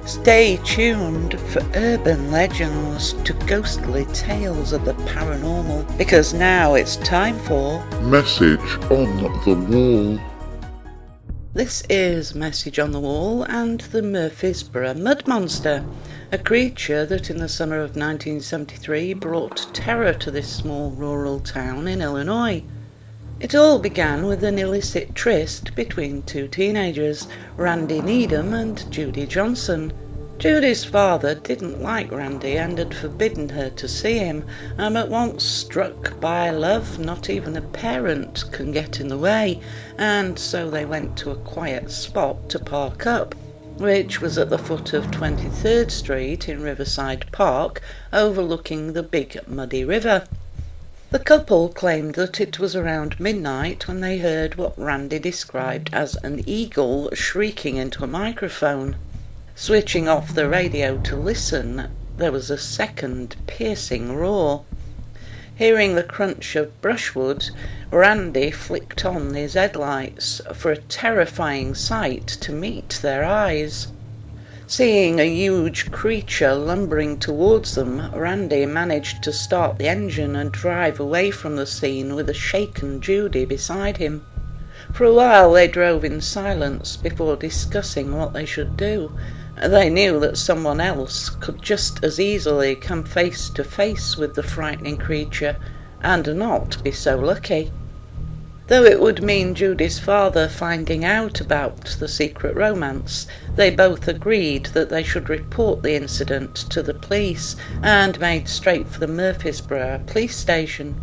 Stay tuned for urban legends to ghostly tales of the paranormal, because now it's time for Message on the Wall. This is Message on the Wall and the Murphysboro Mud Monster, a creature that in the summer of 1973 brought terror to this small rural town in Illinois. It all began with an illicit tryst between two teenagers, Randy Needham and Judy Johnson. Judy's father didn't like Randy and had forbidden her to see him, but once struck by love, not even a parent can get in the way, and so they went to a quiet spot to park up, which was at the foot of 23rd Street in Riverside Park, overlooking the big muddy river. The couple claimed that it was around midnight when they heard what Randy described as an eagle shrieking into a microphone. Switching off the radio to listen, there was a second piercing roar. Hearing the crunch of brushwood, Randy flicked on his headlights for a terrifying sight to meet their eyes. Seeing a huge creature lumbering towards them, Randy managed to start the engine and drive away from the scene with a shaken Judy beside him. For a while they drove in silence before discussing what they should do. They knew that someone else could just as easily come face to face with the frightening creature and not be so lucky. Though it would mean Judy's father finding out about the secret romance, they both agreed that they should report the incident to the police and made straight for the Murphysboro police station.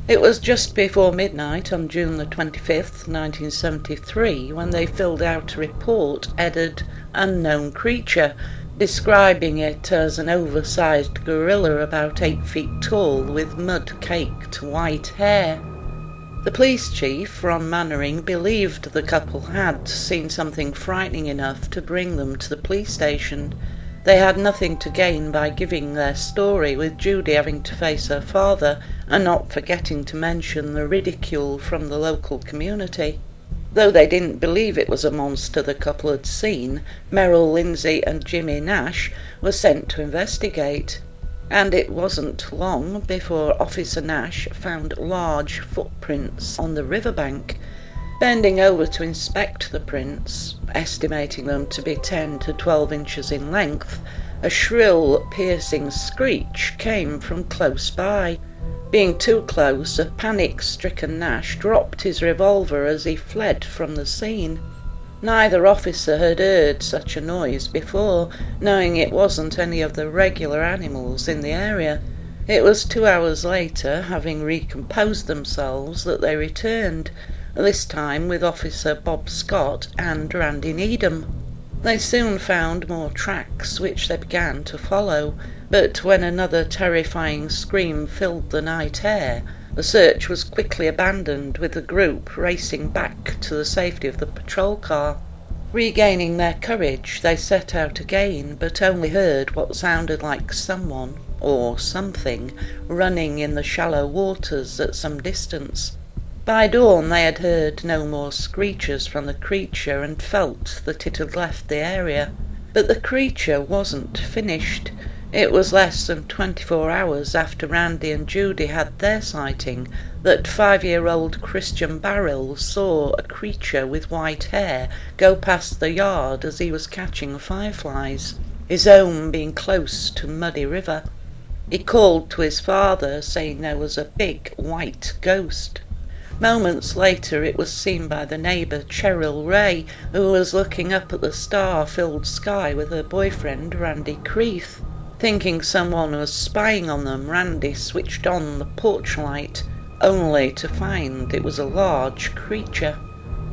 It was just before midnight on June the 25th, 1973, when they filled out a report headed Unknown Creature, describing it as an oversized gorilla about 8 feet tall with mud-caked white hair. The police chief, Ron Mannering, believed the couple had seen something frightening enough to bring them to the police station. They had nothing to gain by giving their story, with Judy having to face her father and not forgetting to mention the ridicule from the local community. Though they didn't believe it was a monster the couple had seen, Merrill Lindsay and Jimmy Nash were sent to investigate. And it wasn't long before Officer Nash found large footprints on the riverbank. Bending over to inspect the prints, estimating them to be 10 to 12 inches in length, a shrill, piercing screech came from close by. Being too close, a panic-stricken Nash dropped his revolver as he fled from the scene. Neither officer had heard such a noise before, knowing it wasn't any of the regular animals in the area. It was 2 hours later, having recomposed themselves, that they returned, this time with Officer Bob Scott and Randy Needham. They soon found more tracks, which they began to follow, but when another terrifying scream filled the night air, the search was quickly abandoned, with the group racing back to the safety of the patrol car. Regaining their courage, they set out again, but only heard what sounded like someone, or something, running in the shallow waters at some distance. By dawn they had heard no more screeches from the creature and felt that it had left the area. But the creature wasn't finished. It was less than 24 hours after Randy and Judy had their sighting that 5-year-old Christian Barrell saw a creature with white hair go past the yard as he was catching fireflies, his home being close to Muddy River. He called to his father, saying there was a big white ghost. Moments later it was seen by the neighbour Cheryl Ray, who was looking up at the star-filled sky with her boyfriend Randy Creeth. Thinking someone was spying on them, Randy switched on the porch light, only to find it was a large creature.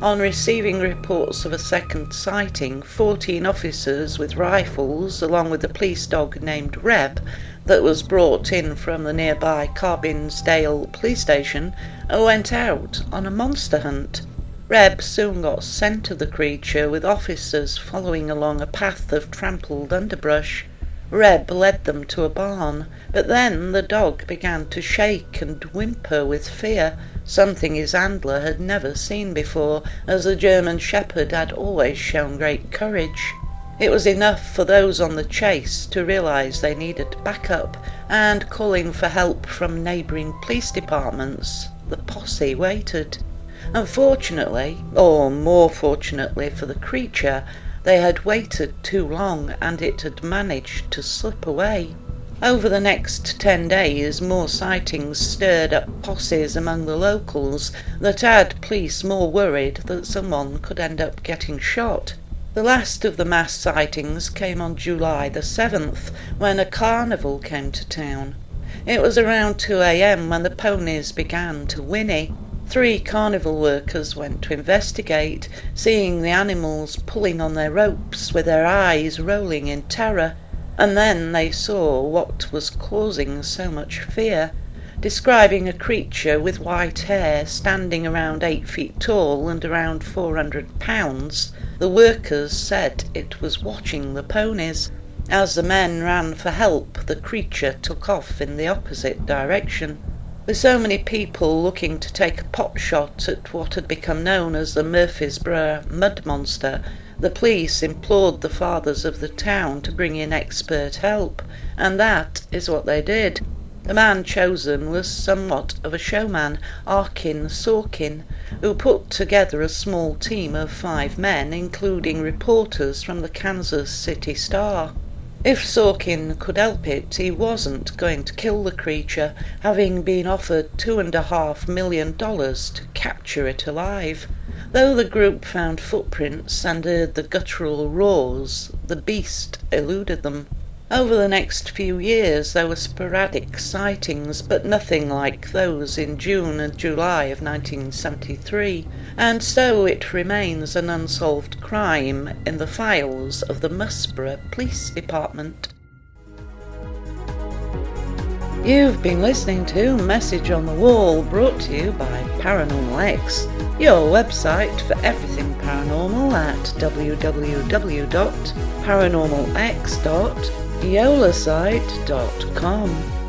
On receiving reports of a second sighting, 14 officers with rifles, along with a police dog named Reb, that was brought in from the nearby Carbinsdale police station, went out on a monster hunt. Reb soon got scent of the creature, with officers following along a path of trampled underbrush. Reb led them to a barn, but then the dog began to shake and whimper with fear, something his handler had never seen before, as the German Shepherd had always shown great courage. It was enough for those on the chase to realise they needed backup, and calling for help from neighbouring police departments, the posse waited. Unfortunately, or more fortunately for the creature, they had waited too long and it had managed to slip away. Over the next 10 days, more sightings stirred up posses among the locals that had police more worried that someone could end up getting shot. The last of the mass sightings came on July the 7th, when a carnival came to town. It was around 2 a.m. when the ponies began to whinny. 3 carnival workers went to investigate, seeing the animals pulling on their ropes with their eyes rolling in terror, and then they saw what was causing so much fear. Describing a creature with white hair standing around 8 feet tall and around 400 pounds, the workers said it was watching the ponies. As the men ran for help, the creature took off in the opposite direction. With so many people looking to take a pot shot at what had become known as the Murphysboro mud monster, the police implored the fathers of the town to bring in expert help, and that is what they did. The man chosen was somewhat of a showman, Arkin Sorkin, who put together a small team of 5 men, including reporters from the Kansas City Star. If Sorkin could help it, he wasn't going to kill the creature, having been offered $2.5 million to capture it alive. Though the group found footprints and heard the guttural roars, the beast eluded them. Over the next few years there were sporadic sightings, but nothing like those in June and July of 1973, and so it remains an unsolved crime in the files of the Murphysboro Police Department. You've been listening to Message on the Wall, brought to you by Paranormal X, your website for everything paranormal at www.paranormalx.yolasite.com.